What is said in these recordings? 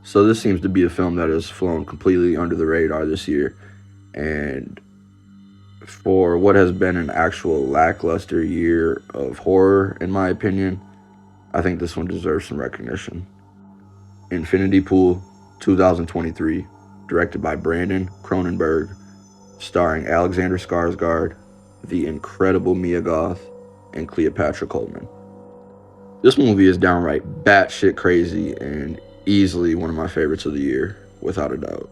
So this seems to be a film that has flown completely under the radar this year, and for what has been an actual lackluster year of horror, in my opinion, I think this one deserves some recognition. Infinity Pool 2023, directed by Brandon Cronenberg, starring Alexander Skarsgård, the incredible Mia Goth, and Cleopatra Coleman. This movie is downright batshit crazy and easily one of my favorites of the year, without a doubt.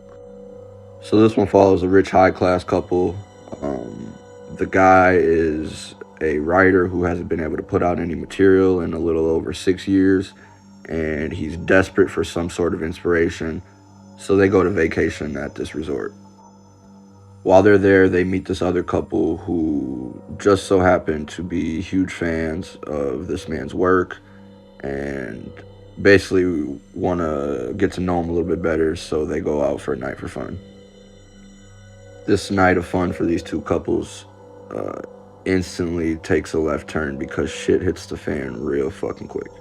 So this one follows a rich high class couple. The guy is a writer who hasn't been able to put out any material in a little over 6 years, and he's desperate for some sort of inspiration. So they go to vacation at this resort. While they're there, they meet this other couple who just so happen to be huge fans of this man's work and basically want to get to know him a little bit better, so they go out for a night for fun. This night of fun for these two couples uh, instantly takes a left turn because shit hits the fan real fucking quick.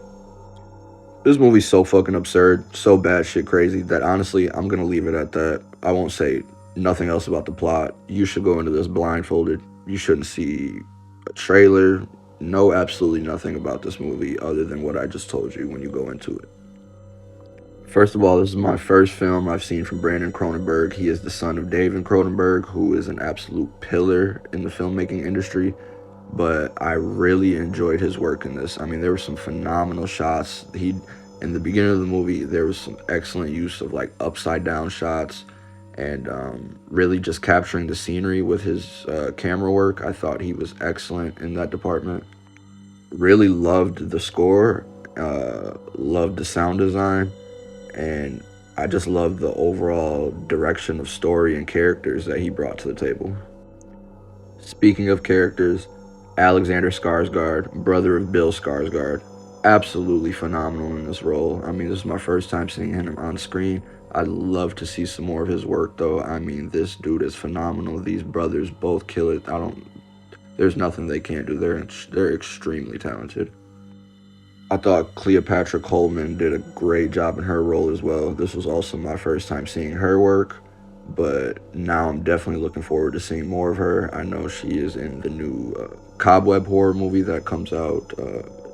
This movie's so fucking absurd, so bad shit crazy that honestly, I'm gonna leave it at that. I won't say nothing else about the plot. You should go into this blindfolded. You shouldn't see a trailer. Know absolutely nothing about this movie other than what I just told you when you go into it. First of all, this is my first film I've seen from Brandon Cronenberg. He is the son of David Cronenberg, who is an absolute pillar in the filmmaking industry. But I really enjoyed his work in this. I mean, there were some phenomenal shots. In the beginning of the movie, there was some excellent use of like upside down shots and really just capturing the scenery with his camera work. I thought he was excellent in that department. Really loved the score, loved the sound design, and I just loved the overall direction of story and characters that he brought to the table. Speaking of characters, Alexander Skarsgård, brother of Bill Skarsgård, absolutely phenomenal in this role. I mean, this is my first time seeing him on screen. I'd love to see some more of his work, though. I mean, this dude is phenomenal. These brothers both kill it. I don't. There's nothing they can't do. They're extremely talented. I thought Cleopatra Coleman did a great job in her role as well. This was also my first time seeing her work, but now I'm definitely looking forward to seeing more of her. I know she is in the new Cobweb horror movie that comes out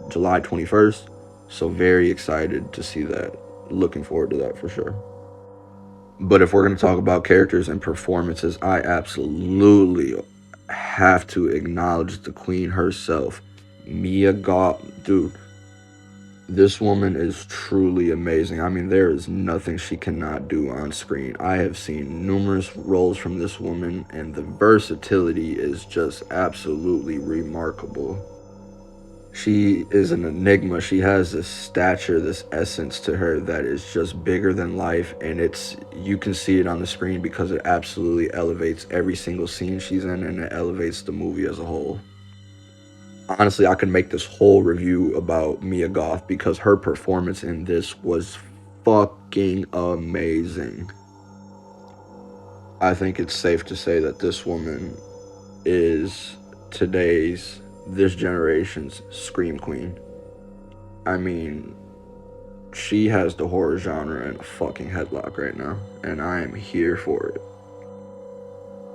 July 21st, so very excited to see that. Looking forward to that for sure. But if we're going to talk about characters and performances, I absolutely have to acknowledge the queen herself, Mia Goth. Dude, this woman is truly amazing. I mean, there is nothing she cannot do on screen. I have seen numerous roles from this woman, and the versatility is just absolutely remarkable. She is an enigma. She has this stature, this essence to her that is just bigger than life, and you can see it on the screen because it absolutely elevates every single scene she's in, and it elevates the movie as a whole. Honestly, I could make this whole review about Mia Goth because her performance in this was fucking amazing. I think it's safe to say that this woman is this generation's Scream Queen. I mean, she has the horror genre in a fucking headlock right now, and I am here for it.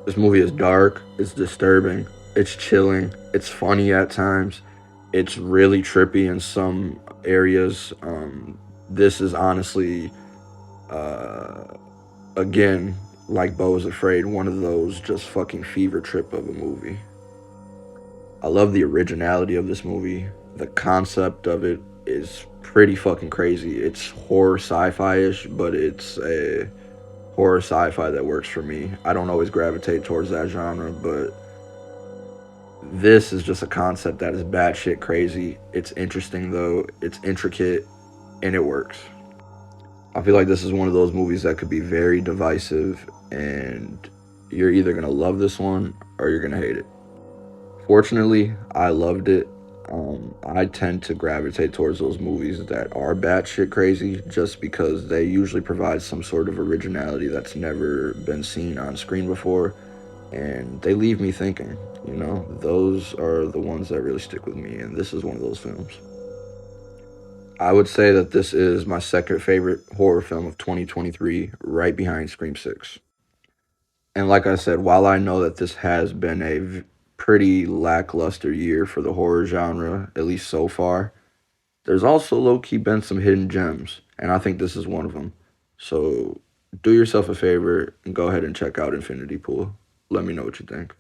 This movie is dark, it's disturbing, it's chilling, it's funny at times, it's really trippy in some areas. This is honestly, uh, again, like Beau is Afraid, one of those just fucking fever trip of a movie. I love the originality of this movie. The concept of it is pretty fucking crazy. It's horror sci-fi ish, but it's a horror sci-fi that works for me. I don't always gravitate towards that genre, but this is just a concept that is batshit crazy. It's interesting though, it's intricate, and it works. I feel like this is one of those movies that could be very divisive, and you're either gonna love this one or you're gonna hate it. Fortunately, I loved it. I tend to gravitate towards those movies that are batshit crazy just because they usually provide some sort of originality that's never been seen on screen before, and they leave me thinking. Those are the ones that really stick with me, and this is one of those films. I would say that this is my second favorite horror film of 2023, right behind Scream 6. And like I said, while I know that this has been a pretty lackluster year for the horror genre, at least so far, there's also low key been some hidden gems, and I think this is one of them. So do yourself a favor and go ahead and check out Infinity Pool. Let me know what you think.